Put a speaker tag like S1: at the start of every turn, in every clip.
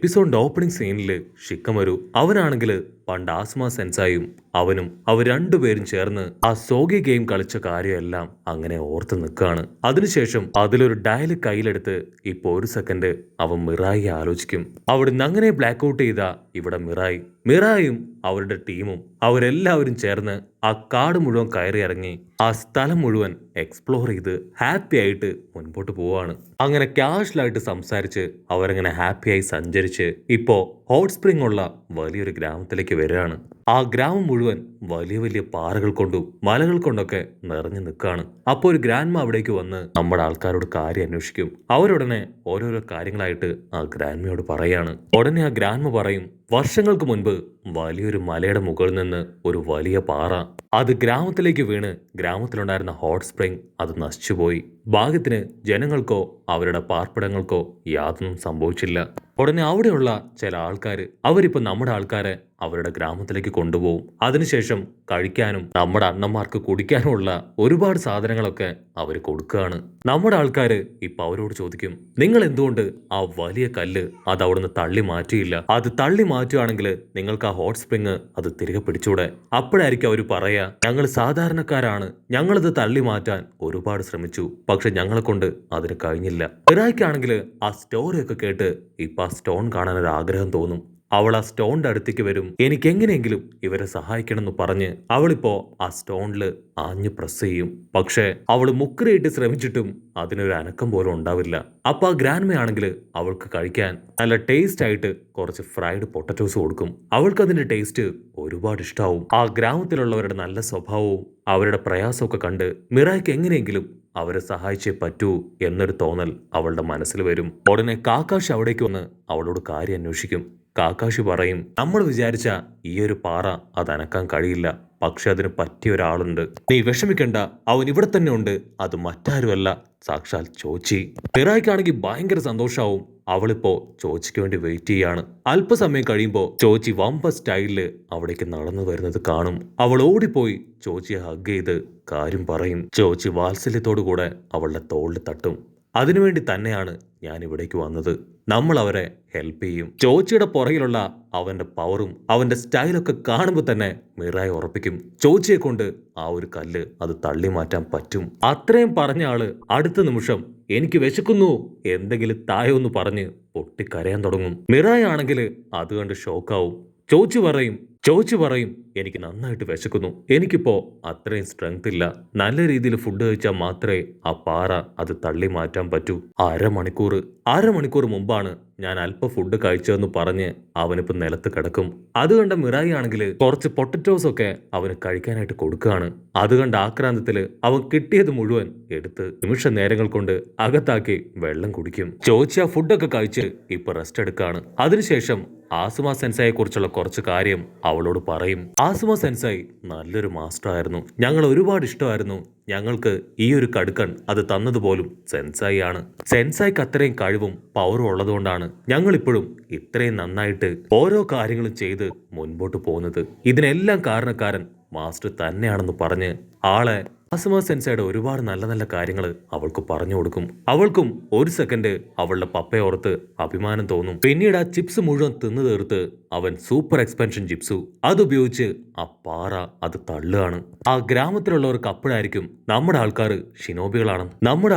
S1: എപ്പിസോഡിന്റെ opening സീനില് ഷിക്കമരു അവനാണെങ്കില് പണ്ട് asthma സെൻസായും അവർ രണ്ടുപേരും ചേർന്ന് ആ സോഗി ഗെയിം കളിച്ച കാര്യമെല്ലാം അങ്ങനെ ഓർത്ത് നിൽക്കാണ്. അതിനുശേഷം അതിലൊരു ഡയല് കയ്യിലെടുത്ത് ഇപ്പൊ ഒരു സെക്കൻഡ് അവൻ മിറായി ആലോചിക്കും. അവിടുന്ന് അങ്ങനെ ബ്ലാക്ക് ഔട്ട് ചെയ്ത ഇവിടെ മിറായും അവരുടെ ടീമും അവരെല്ലാവരും ചേർന്ന് ആ കാട് മുഴുവൻ കയറി ഇറങ്ങി ആ സ്ഥലം മുഴുവൻ എക്സ്പ്ലോർ ചെയ്ത് ഹാപ്പി ആയിട്ട് മുൻപോട്ട് പോവാണ്. അങ്ങനെ കാഷ്വലായിട്ട് സംസാരിച്ച് അവരങ്ങനെ ഹാപ്പിയായി സഞ്ചരിച്ച് ഇപ്പോ ഹോട്ട് സ്പ്രിംഗ് ഉള്ള വലിയൊരു ഗ്രാമത്തിലേക്ക് വരികയാണ്. ആ ഗ്രാമം മുഴുവൻ വലിയ വലിയ പാറകൾ കൊണ്ടും മലകൾ കൊണ്ടൊക്കെ നിറഞ്ഞു നിൽക്കാണ്. അപ്പോൾ ഒരു ഗ്രാൻഡ്മ അവിടേക്ക് വന്ന് നമ്മുടെ ആൾക്കാരോട് കാര്യം അന്വേഷിക്കും. അവരുടനെ ഓരോരോ കാര്യങ്ങളായിട്ട് ആ ഗ്രാൻഡ്മയോട് പറയാണ്. ഉടനെ ആ ഗ്രാൻഡ്മ പറയും, വർഷങ്ങൾക്ക് മുൻപ് വലിയൊരു മലയുടെ മുകളിൽ നിന്ന് ഒരു വലിയ പാറ അത് ഗ്രാമത്തിലേക്ക് വീണ് ഗ്രാമത്തിലുണ്ടായിരുന്ന ഹോട്ട് സ്പ്രിംഗ് അത് നശിച്ചുപോയി. ഭാഗ്യത്തിന് ജനങ്ങൾക്കോ അവരുടെ പാർപ്പിടങ്ങൾക്കോ യാതൊന്നും സംഭവിച്ചില്ല. ഉടനെ അവിടെയുള്ള ചില ആൾക്കാര് അവരിപ്പോ നമ്മുടെ ആൾക്കാരെ അവരുടെ ഗ്രാമത്തിലേക്ക് കൊണ്ടുപോകും. അതിനുശേഷം കഴിക്കാനും നമ്മുടെ അണ്ണന്മാർക്ക് കുടിക്കാനുമുള്ള ഒരുപാട് സാധനങ്ങളൊക്കെ അവർ കൊടുക്കുകയാണ്. നമ്മുടെ ആൾക്കാര് ഇപ്പൊ അവരോട് ചോദിക്കും, നിങ്ങൾ എന്തുകൊണ്ട് ആ വലിയ കല്ല് അത് അവിടുന്ന് തള്ളി മാറ്റിയില്ല? അത് തള്ളി മാറ്റുകയാണെങ്കിൽ നിങ്ങൾക്ക് ആ ഹോട്ട് സ്പ്രിങ് അത് തിരികെ പിടിച്ചൂടെ? അപ്പോഴായിരിക്കും അവർ പറയാ, ഞങ്ങൾ സാധാരണക്കാരാണ്, ഞങ്ങളിത് തള്ളി മാറ്റാൻ ഒരുപാട് ശ്രമിച്ചു, പക്ഷെ ഞങ്ങളെ കൊണ്ട് അതിന് കഴിഞ്ഞില്ല. ഇറായിക്കാണെങ്കിൽ ആ സ്റ്റോറിയൊക്കെ കേട്ട് ഇപ്പൊ ആ സ്റ്റോൺ കാണാൻ ഒരു ആഗ്രഹം തോന്നും. അവൾ ആ സ്റ്റോണിന്റെ അടുത്തേക്ക് വരും. എനിക്ക് എങ്ങനെയെങ്കിലും ഇവരെ സഹായിക്കണമെന്ന് പറഞ്ഞ് അവളിപ്പോ ആ സ്റ്റോണില് ആഞ്ഞു പ്രസ് ചെയ്യും. പക്ഷെ അവള് മുക്കറിയിട്ട് ശ്രമിച്ചിട്ടും അതിനൊരു അനക്കം പോലും ഉണ്ടാവില്ല. അപ്പൊ ആ ഗ്രാൻഡ്മയാണെങ്കിൽ അവൾക്ക് കഴിക്കാൻ നല്ല ടേസ്റ്റ് ആയിട്ട് കുറച്ച് ഫ്രൈഡ് പൊട്ടറ്റോസ് കൊടുക്കും. അവൾക്ക് അതിന്റെ ടേസ്റ്റ് ഒരുപാട് ഇഷ്ടാവും. ആ ഗ്രാമത്തിലുള്ളവരുടെ നല്ല സ്വഭാവവും അവരുടെ പ്രയാസമൊക്കെ കണ്ട് മിറായ്ക്ക് എങ്ങനെയെങ്കിലും അവരെ സഹായിച്ചേ പറ്റൂ എന്നൊരു തോന്നൽ അവളുടെ മനസ്സിൽ വരും. ഉടനെ കാക്കാഷ് അവിടേക്ക് വന്ന് അവളോട് കാര്യം അന്വേഷിക്കും. കാക്കാഷി പറയും, നമ്മൾ വിചാരിച്ച ഈ ഒരു പാറ അത് അനക്കാൻ കഴിയില്ല, പക്ഷെ അതിന് പറ്റിയ ഒരാളുണ്ട്. നീ വിഷമിക്കണ്ട, അവൻ ഇവിടെ തന്നെ ഉണ്ട്. അത് മറ്റാരുമല്ല, സാക്ഷാൽ ചോച്ചി. മിറായ്ക്കാണെങ്കിൽ ഭയങ്കര സന്തോഷാവും. അവളിപ്പോ ചോച്ചിക്ക് വേണ്ടി വെയിറ്റ് ചെയ്യാണ്. അല്പസമയം കഴിയുമ്പോ ചോച്ചി വമ്പ സ്റ്റൈലില് അവിടേക്ക് നടന്നു വരുന്നത് കാണും. അവൾ ഓടിപ്പോയി ചോച്ചിയെ ഹഗ് ചെയ്ത് കാര്യം പറയും. ചോച്ചി വാത്സല്യത്തോടു കൂടെ അവളുടെ തോളിൽ തട്ടും. അതിനുവേണ്ടി തന്നെയാണ് ഞാൻ ഇവിടേക്ക് വന്നത്. നമ്മൾ അവരെ ഹെൽപ്പ് ചെയ്യും. ചോച്ചിയുടെ പുറകിലുള്ള അവന്റെ പവറും അവന്റെ സ്റ്റൈലൊക്കെ കാണുമ്പോൾ തന്നെ മിറായി ഉറപ്പിക്കും, ചോച്ചിയെ കൊണ്ട് ആ ഒരു കല്ല് അത് തള്ളി മാറ്റാൻ പറ്റും. അത്രയും പറഞ്ഞ ആള് അടുത്ത നിമിഷം എനിക്ക് വിശക്കുന്നു എന്തെങ്കിലും തായോന്ന് പറഞ്ഞ് പൊട്ടിക്കരയാൻ തുടങ്ങും. മിറായി ആണെങ്കിൽ അത് കണ്ട് ഷോക്കാവും. ചോച്ചി പറയും എനിക്ക് നന്നായിട്ട് വിശക്കുന്നു, എനിക്കിപ്പോ അത്രയും സ്ട്രെങ്ത് ഇല്ല, നല്ല രീതിയിൽ ഫുഡ് കഴിച്ചാൽ മാത്രമേ ആ പാറ അത് തള്ളി മാറ്റാൻ പറ്റൂ. അരമണിക്കൂർ മുമ്പാണ് ഞാൻ അല്പ ഫുഡ് കഴിച്ചതെന്ന് പറഞ്ഞ് അവനിപ്പോ നിലത്ത് കിടക്കും. അത് കണ്ട മിറായി ആണെങ്കിൽ കുറച്ച് പൊട്ടറ്റോസ് ഒക്കെ അവന് കഴിക്കാനായിട്ട് കൊടുക്കുകയാണ്. അത് കണ്ട ആക്രാന്തത്തില് അവൻ കിട്ടിയത് മുഴുവൻ എടുത്ത് നിമിഷ നേരങ്ങൾ കൊണ്ട് അകത്താക്കി വെള്ളം കുടിക്കും. ചോച്ചി ആ ഫുഡൊക്കെ കഴിച്ച് ഇപ്പൊ റെസ്റ്റ് എടുക്കാണ്. അതിനുശേഷം ആസുമ സെൻസായെ കുറിച്ചുള്ള കുറച്ച് കാര്യം അവളോട് പറയും. ആസുമ സെൻസായി നല്ലൊരു മാസ്റ്റർ ആയിരുന്നു, ഞങ്ങൾ ഒരുപാട് ഇഷ്ടമായിരുന്നു. ഞങ്ങൾക്ക് ഈ ഒരു കടുക്കൺ അത് തന്നതുപോലും സെൻസായി ആണ്. സെൻസായിക്ക് അത്രയും കഴിവും പവറും ഉള്ളതുകൊണ്ടാണ് ഞങ്ങൾ ഇപ്പോഴും ഇത്രയും നന്നായിട്ട് ഓരോ കാര്യങ്ങളും ചെയ്ത് മുൻപോട്ട് പോകുന്നത്. ഇതിനെല്ലാം കാരണക്കാരൻ മാസ്റ്റർ തന്നെയാണെന്ന് പറഞ്ഞ് ആളെ ആസുമ സെൻസയുടെ ഒരുപാട് നല്ല നല്ല കാര്യങ്ങൾ അവൾക്ക് പറഞ്ഞു കൊടുക്കും. അവൾക്കും ഒരു സെക്കൻഡ് അവളുടെ പപ്പയെ ഓർത്ത് അഭിമാനം തോന്നും. പിന്നീട് ആ ചിപ്സ് മുഴുവൻ തിന്നു തീർത്ത് അവൻ സൂപ്പർ എക്സ്പെൻഷൻ ചിപ്സു അതുപയോഗിച്ച് ആ പാറ അത് തള്ളുകയാണ്. ആ ഗ്രാമത്തിലുള്ളവർക്ക് അപ്പോഴായിരിക്കും നമ്മുടെ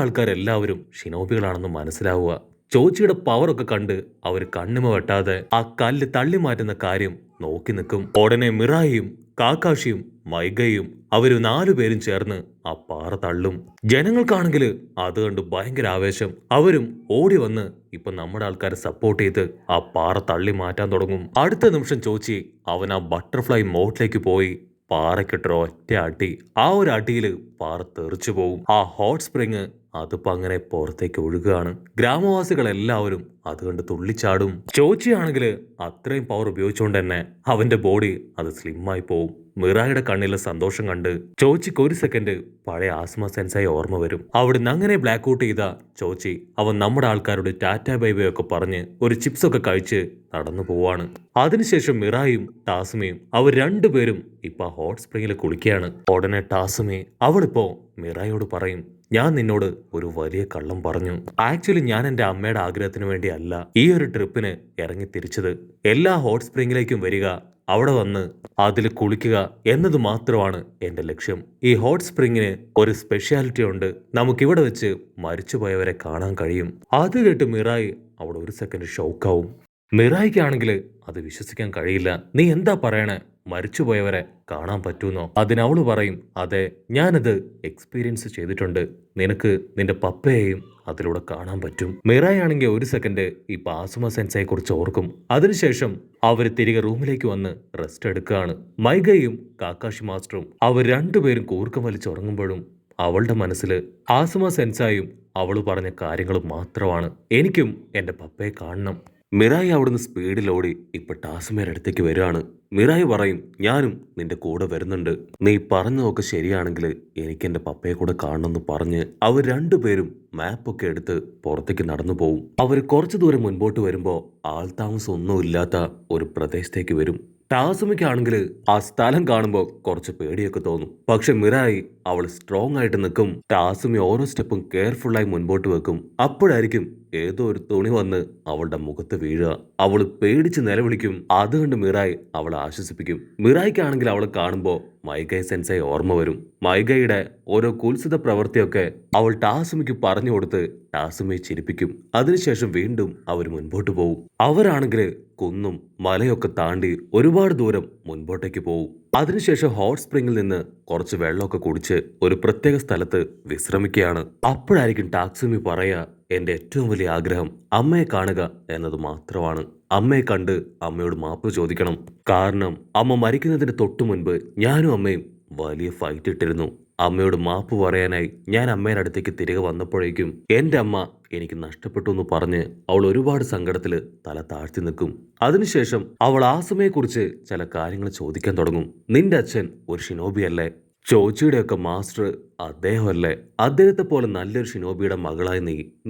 S1: ആൾക്കാരെല്ലാവരും ഷിനോബികളാണെന്ന് മനസ്സിലാവുക. ചോച്ചിയുടെ പവറൊക്കെ കണ്ട് അവർ കണ്ണുമ വെട്ടാതെ ആ കല്ല് തള്ളി മാറ്റുന്ന കാര്യം നോക്കി നിൽക്കും. ഉടനെ മിറായിയും കാക്കാഷിയും മൈഗയും അവര് 4 പേരും ചേർന്ന് ആ പാറ തള്ളും. ജനങ്ങൾക്കാണെങ്കിൽ അത് കണ്ട് ഭയങ്കര ആവേശം. അവരും ഓടി വന്ന് ഇപ്പൊ നമ്മുടെ ആൾക്കാരെ സപ്പോർട്ട് ചെയ്ത് ആ പാറ തള്ളി മാറ്റാൻ തുടങ്ങും. അടുത്ത നിമിഷം ചോച്ചി അവൻ ആ ബട്ടർഫ്ലൈ മോഡിലേക്ക് പോയി പാറക്കിട്ടൊരു ഒറ്റ അടി. ആ ഒരു അടിയില് പാറ തെറിച്ചു പോകും. ആ ഹോട്ട് സ്പ്രിങ് അതിപ്പോ അങ്ങനെ പുറത്തേക്ക് ഒഴുകുകയാണ്. ഗ്രാമവാസികളെല്ലാവരും അത് കണ്ട് തുള്ളിച്ചാടും. ചോച്ചിയാണെങ്കിൽ അത്രയും പവർ ഉപയോഗിച്ചുകൊണ്ട് തന്നെ അവന്റെ ബോഡി അത് സ്ലിമ്മായി പോവും. മിറായുടെ കണ്ണിലെ സന്തോഷം കണ്ട് ചോച്ചിക്ക് ഒരു സെക്കൻഡ് പഴയ ആസ്മ സെൻസായി ഓർമ്മ വരും. അവിടുന്ന് അങ്ങനെ ബ്ലാക്ക് ഔട്ട് ചെയ്ത ചോച്ചി അവൻ നമ്മുടെ ആൾക്കാരോട് ടാറ്റ ബൈ ബൈ ഒക്കെ പറഞ്ഞ് ഒരു ചിപ്സ് ഒക്കെ കഴിച്ച് നടന്നു പോവാണ്. അതിനുശേഷം മിറായും ടാസുമയും അവർ രണ്ടുപേരും ഇപ്പൊ ഹോട്ട് സ്പ്രിങ്ങിൽ കുളിക്കുകയാണ്. ഉടനെ ടാസുമി അവളിപ്പോ മിറായോട് പറയും, ഞാൻ നിന്നോട് ഒരു വലിയ കള്ളം പറഞ്ഞു. ആക്ച്വലി ഞാൻ എന്റെ അമ്മയുടെ ആഗ്രഹത്തിന് വേണ്ടിയല്ല ഈ ഒരു ട്രിപ്പിന് ഇറങ്ങി തിരിച്ചത്. എല്ലാ ഹോട്ട് സ്പ്രിംഗിലേക്കും വരിക, അവിടെ വന്ന് അതിൽ കുളിക്കുക എന്നത് മാത്രമാണ് എന്റെ ലക്ഷ്യം. ഈ ഹോട്ട് സ്പ്രിംഗിന് ഒരു സ്പെഷ്യാലിറ്റി ഉണ്ട്. നമുക്കിവിടെ വെച്ച് മരിച്ചുപോയവരെ കാണാൻ കഴിയും. അത് കേട്ട് മിറായി അവിടെ ഒരു സെക്കൻഡ് ഷോക്കാവും. മിറായിക്കാണെങ്കിൽ അത് വിശ്വസിക്കാൻ കഴിയില്ല. നീ എന്താ പറയണേ? മരിച്ചുപോയവരെ കാണാൻ പറ്റൂന്നോ? അതിനവള് പറയും, അതെ, ഞാനത് എക്സ്പീരിയൻസ് ചെയ്തിട്ടുണ്ട്. നിനക്ക് നിന്റെ പപ്പയെയും അതിലൂടെ കാണാൻ പറ്റും. മിറായി ആണെങ്കിൽ ഒരു സെക്കൻഡ് ഈ പാസുമ സെൻസയെ കുറിച്ച് ഓർക്കും. അതിനുശേഷം അവർ തിരികെ റൂമിലേക്ക് വന്ന് റെസ്റ്റ് എടുക്കുകയാണ്. മൈഗയും കാക്കാഷി മാസ്റ്ററും അവർ രണ്ടുപേരും കൂർക്കം വലിച്ചുറങ്ങുമ്പോഴും അവളുടെ മനസ്സിൽ ആസുമ സെൻസായും അവൾ പറഞ്ഞ കാര്യങ്ങൾ മാത്രമാണ്. എനിക്കും എന്റെ പപ്പയെ കാണണം. മിറായി അവിടുന്ന് സ്പീഡിൽ ഓടി ഇപ്പൊ ടാസുമയുടെ അടുത്തേക്ക് വരികയാണ്. മിറായി പറയും, ഞാനും നിന്റെ കൂടെ വരുന്നുണ്ട്. നീ പറഞ്ഞതൊക്കെ ശരിയാണെങ്കിൽ എനിക്ക് എന്റെ പപ്പയെ കൂടെ കാണണമെന്ന് പറഞ്ഞ് അവർ രണ്ടുപേരും മാപ്പൊക്കെ എടുത്ത് പുറത്തേക്ക് നടന്നു പോവും. അവർ കുറച്ചു ദൂരം മുൻപോട്ട് വരുമ്പോ ആൾതാമസം ഒന്നും ഇല്ലാത്ത ഒരു പ്രദേശത്തേക്ക് വരും. ടാസുമയ്ക്കാണെങ്കിൽ ആ സ്ഥലം കാണുമ്പോൾ കുറച്ച് പേടിയൊക്കെ തോന്നും. പക്ഷെ മിറായി അവൾ സ്ട്രോങ് ആയിട്ട് നിൽക്കും. ടാസുമി ഓരോ സ്റ്റെപ്പും കെയർഫുള്ളായി മുൻപോട്ട് വെക്കും. അപ്പോഴായിരിക്കും ഏതോ ഒരു തുണി വന്ന് അവളുടെ മുഖത്ത് വീഴുക. അവൾ പേടിച്ച് നിലവിളിക്കും. അതുകൊണ്ട് മിറായി അവളെ ആശ്വസിപ്പിക്കും. മിറായിക്കാണെങ്കിൽ അവളെ കാണുമ്പോൾ മൈഗൈ സെൻസൈ ഓർമ്മ വരും. മൈഗയുടെ ഓരോ കുൽസിത പ്രവൃത്തിയൊക്കെ അവൾ ടാസുമിക്ക് പറഞ്ഞു കൊടുത്ത് ടാസുമിയെ ചിരിപ്പിക്കും. അതിനുശേഷം വീണ്ടും അവർ മുൻപോട്ട് പോകും. അവരാണെങ്കിൽ കുന്നും മലയൊക്കെ താണ്ടി ഒരുപാട് ദൂരം മുൻപോട്ടേക്ക് പോകും. അതിനുശേഷം ഹോട്ട് സ്പ്രിംഗിൽ നിന്ന് കുറച്ച് വെള്ളമൊക്കെ കുടിച്ച് ഒരു പ്രത്യേക സ്ഥലത്ത് വിശ്രമിക്കുകയാണ്. അപ്പോഴായിരിക്കും ടാക്സുമി പറയാ, എന്റെ ഏറ്റവും വലിയ ആഗ്രഹം അമ്മയെ കാണുക എന്നത് മാത്രമാണ്. അമ്മയെ കണ്ട് അമ്മയോട് മാപ്പ് ചോദിക്കണം. കാരണം അമ്മ മരിക്കുന്നതിന് തൊട്ടു മുൻപ് ഞാനും അമ്മയും വലിയ ഫൈറ്റ് ഇട്ടിരുന്നു. അമ്മയോട് മാപ്പ് പറയാനായി ഞാൻ അമ്മയുടെ അടുത്തേക്ക് തിരികെ വന്നപ്പോഴേക്കും എന്റെ അമ്മ എനിക്ക് നഷ്ടപ്പെട്ടു എന്ന് പറഞ്ഞ് അവൾ ഒരുപാട് സങ്കടത്തില് തല താഴ്ത്തി നിൽക്കും. അതിനുശേഷം അവൾ ആസുമയെക്കുറിച്ച് ചില കാര്യങ്ങൾ ചോദിക്കാൻ തുടങ്ങും. നിന്റെ അച്ഛൻ ഒരു ഷിനോബിയല്ലേ? ചോച്ചിയുടെയൊക്കെ മാസ്റ്റർ അദ്ദേഹമല്ലേ? അദ്ദേഹത്തെ പോലെ നല്ലൊരു ഷിനോബിയുടെ മകളായി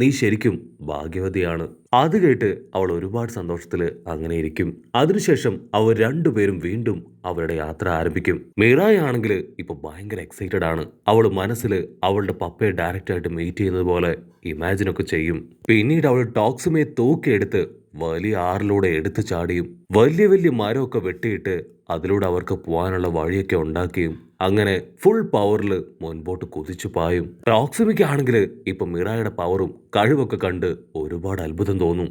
S1: നീ ശരിക്കും ഭാഗ്യവതിയാണ്. അത് കേട്ട് അവൾ ഒരുപാട് സന്തോഷത്തില് അങ്ങനെ ഇരിക്കും. അതിനുശേഷം അവർ രണ്ടുപേരും വീണ്ടും അവരുടെ യാത്ര ആരംഭിക്കും. മിറായി ആണെങ്കിൽ ഇപ്പൊ ഭയങ്കര എക്സൈറ്റഡ് ആണ്. അവൾ മനസ്സിൽ അവളുടെ പപ്പയെ ഡയറക്റ്റ് ആയിട്ട് മീറ്റ് ചെയ്യുന്നത് പോലെ ഇമാജിൻ ഒക്കെ ചെയ്യും. പിന്നീട് അവൾ ടോക്സുമയെ തൂക്കിയെടുത്ത് വലിയ ആറിലൂടെ എടുത്തു ചാടിയും വലിയ വലിയ മരമൊക്കെ വെട്ടിയിട്ട് അതിലൂടെ അവർക്ക് പോകാനുള്ള വഴിയൊക്കെ ഉണ്ടാക്കിയും അങ്ങനെ ഫുൾ പവറിൽ മുൻപോട്ട് കുതിച്ചു പായും. ടോക്സുമിക്കാണെങ്കിൽ ഇപ്പൊ മിറായുടെ പവറും കഴിവൊക്കെ കണ്ട് ഒരുപാട് അത്ഭുതം തോന്നും.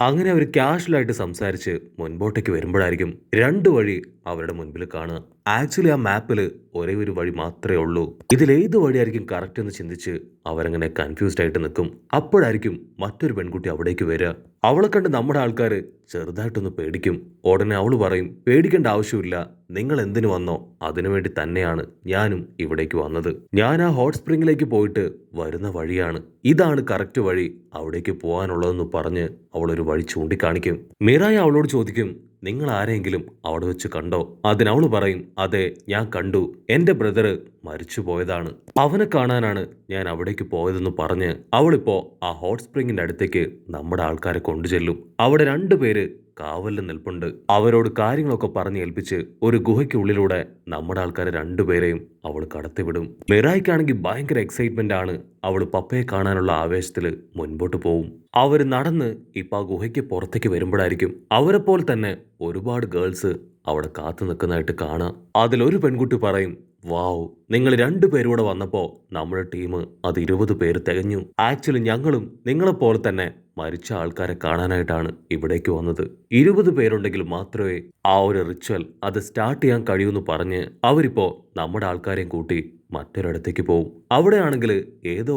S1: അങ്ങനെ അവർ കാഷ്വലായിട്ട് സംസാരിച്ച് മുൻപോട്ടേക്ക് വരുമ്പോഴായിരിക്കും രണ്ട് വഴി അവരുടെ മുൻപിൽ കാണുക. ആക്ച്വലി ആ മാപ്പിൽ ഒരേ ഒരു വഴി മാത്രമേ ഉള്ളൂ. ഇതിലേത് വഴിയായിരിക്കും കറക്റ്റ് എന്ന് ചിന്തിച്ച് അവരങ്ങനെ കൺഫ്യൂസ്ഡ് ആയിട്ട് നിൽക്കും. അപ്പോഴായിരിക്കും മറ്റൊരു പെൺകുട്ടി അവിടേക്ക് വരിക. അവളെ കണ്ട് നമ്മുടെ ആൾക്കാർ ചെറുതായിട്ടൊന്ന് പേടിക്കും. ഉടനെ അവള് പറയും, പേടിക്കേണ്ട ആവശ്യമില്ല, നിങ്ങൾ എന്തിനു വന്നോ അതിനുവേണ്ടി തന്നെയാണ് ഞാനും ഇവിടേക്ക് വന്നത്. ഞാൻ ആ ഹോട്ട് സ്പ്രിംഗിലേക്ക് പോയിട്ട് വരുന്ന വഴിയാണ്. ഇതാണ് കറക്റ്റ് വഴി അവിടേക്ക് പോകാനുള്ളതെന്ന് പറഞ്ഞ് അവൾ ഒരു വഴി ചൂണ്ടിക്കാണിക്കും. മിറായി അവളോട് ചോദിക്കും, നിങ്ങൾ ആരെങ്കിലും അവിടെ വെച്ച് കണ്ടോ? അതിനവള് പറയും, അതെ, ഞാൻ കണ്ടു. എന്റെ ബ്രദർ മരിച്ചു പോയതാണ്. അവനെ കാണാനാണ് ഞാൻ അവിടേക്ക് പോയതെന്ന് പറഞ്ഞ് അവളിപ്പോ ആ ഹോട്ട് സ്പ്രിംഗിന്റെ അടുത്തേക്ക് നമ്മുടെ ആൾക്കാരെ കൊണ്ടുചെല്ലും. അവിടെ രണ്ടുപേര് കാവലിൽ നിൽപ്പുണ്ട്. അവരോട് കാര്യങ്ങളൊക്കെ പറഞ്ഞ് ഏൽപ്പിച്ച് ഒരു ഗുഹയ്ക്കുള്ളിലൂടെ നമ്മുടെ ആൾക്കാരെ രണ്ടുപേരെയും അവൾ കടത്തിവിടും. മിറായിക്കാണെങ്കിൽ ഭയങ്കര എക്സൈറ്റ്മെന്റ് ആണ്. അവൾ പപ്പയെ കാണാനുള്ള ആവേശത്തില് മുൻപോട്ട് പോവും. അവര് നടന്ന് ഇപ്പൊ ആ ഗുഹയ്ക്ക് പുറത്തേക്ക് വരുമ്പോഴായിരിക്കും അവരെ പോലെ തന്നെ ഒരുപാട് ഗേൾസ് അവിടെ കാത്തു നിൽക്കുന്നതായിട്ട് കാണാം. അതിലൊരു പെൺകുട്ടി പറയും, വാവ്, നിങ്ങൾ രണ്ടുപേരൂടെ വന്നപ്പോ നമ്മുടെ ടീം അത് 20 പേര് തികഞ്ഞു. ആക്ച്വലി ഞങ്ങളും നിങ്ങളെപ്പോലെ തന്നെ മരിച്ച ആൾക്കാരെ കാണാനായിട്ടാണ് ഇവിടേക്ക് വന്നത്. 20 പേരുണ്ടെങ്കിൽ മാത്രമേ ആ ഒരു റിച്വൽ അത് സ്റ്റാർട്ട് ചെയ്യാൻ കഴിയൂന്ന് പറഞ്ഞ് അവരിപ്പോ നമ്മുടെ ആൾക്കാരെയും കൂട്ടി മറ്റൊരിടത്തേക്ക് പോവും. അവിടെയാണെങ്കിൽ ഏതോ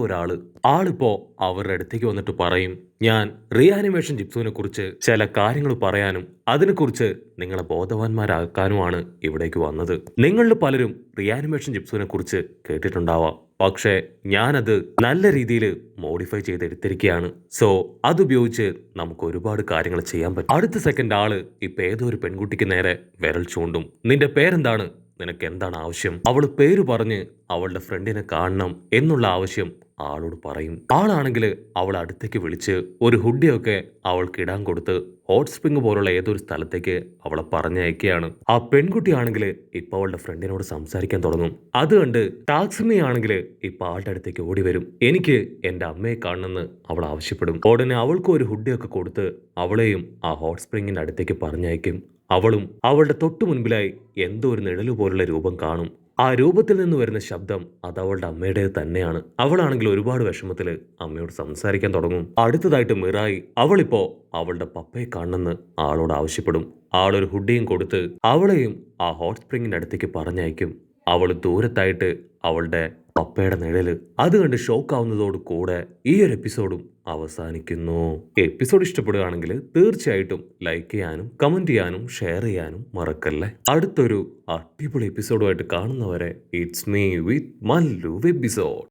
S1: ആളിപ്പോ അവരുടെ അടുത്തേക്ക് വന്നിട്ട് പറയും, ഞാൻ റീആനിമേഷൻ ജിപ്സുവിനെ കുറിച്ച് ചില കാര്യങ്ങൾ പറയാനും അതിനെക്കുറിച്ച് നിങ്ങളെ ബോധവാന്മാരാക്കാനുമാണ് ഇവിടേക്ക് വന്നത്. നിങ്ങളിൽ പലരും റീആനിമേഷൻ ജിപ്സുവിനെ കുറിച്ച് കേട്ടിട്ടുണ്ടാവാം. പക്ഷേ ഞാനത് നല്ല രീതിയിൽ മോഡിഫൈ ചെയ്തെടുത്തിരിക്കുകയാണ്. സോ അതുപയോഗിച്ച് നമുക്ക് ഒരുപാട് കാര്യങ്ങൾ ചെയ്യാൻ പറ്റും. അടുത്ത സെക്കൻഡ് ആള് ഇപ്പൊ ഏതോ ഒരു പെൺകുട്ടിക്ക് നേരെ വിരൽ ചൂണ്ടും. നിന്റെ പേരെന്താണ്? നിനക്ക് എന്താണ് ആവശ്യം? അവള് പേര് പറഞ്ഞ് അവളുടെ ഫ്രണ്ടിനെ കാണണം എന്നുള്ള ആവശ്യം ആളോട് പറയും. ആളാണെങ്കിൽ അവളെ അടുത്തേക്ക് വിളിച്ച് ഒരു ഹുഡിയൊക്കെ അവൾക്ക് ഇടാൻ കൊടുത്ത് ഹോട്ട് സ്പ്രിംഗ് പോലുള്ള ഏതൊരു സ്ഥലത്തേക്ക് അവളെ പറഞ്ഞയക്കുകയാണ്. ആ പെൺകുട്ടിയാണെങ്കിൽ ഇപ്പൊ അവളുടെ ഫ്രണ്ടിനോട് സംസാരിക്കാൻ തുടങ്ങും. അത് കണ്ട് ടാക്സിമി ആണെങ്കിൽ ഇപ്പൊ ആളുടെ അടുത്തേക്ക് ഓടി വരും. എനിക്ക് എന്റെ അമ്മയെ കാണണമെന്ന് അവൾ ആവശ്യപ്പെടും. ഉടനെ അവൾക്ക് ഒരു ഹുഡിയൊക്കെ കൊടുത്ത് അവളെയും ആ ഹോട്ട് സ്പ്രിംഗിന്റെ അടുത്തേക്ക് പറഞ്ഞയക്കും. അവളും അവളുടെ തൊട്ടു മുൻപിലായി എന്തോ ഒരു നിഴല് പോലുള്ള രൂപം കാണും. ആ രൂപത്തിൽ നിന്ന് വരുന്ന ശബ്ദം അത് അവളുടെ അമ്മയുടേത് തന്നെയാണ്. അവളാണെങ്കിൽ ഒരുപാട് വിഷമത്തില് അമ്മയോട് സംസാരിക്കാൻ തുടങ്ങും. അടുത്തതായിട്ട് മിറായി അവളിപ്പോ അവളുടെ പപ്പയെ കാണണമെന്ന് ആളോട് ആവശ്യപ്പെടും. ആളൊരു ഹുഡിയും കൊടുത്ത് അവളെയും ആ ഹോട്ട് സ്പ്രിംഗിന്റെ അടുത്തേക്ക് പറഞ്ഞയക്കും. അവള് ദൂരത്തായിട്ട് അവളുടെ പപ്പയുടെ നിഴല് അത് കണ്ട് ഷോക്കാവുന്നതോട് കൂടെ ഈ ഒരു എപ്പിസോഡും അവസാനിക്കുന്നു. എപ്പിസോഡ് ഇഷ്ടപ്പെടുകയാണെങ്കിൽ തീർച്ചയായിട്ടും ലൈക്ക് ചെയ്യാനും കമന്റ് ചെയ്യാനും ഷെയർ ചെയ്യാനും മറക്കല്ലേ. അടുത്തൊരു അടിപൊളി എപ്പിസോഡുമായിട്ട് കാണുന്നവരെ it's me with Mallu episode.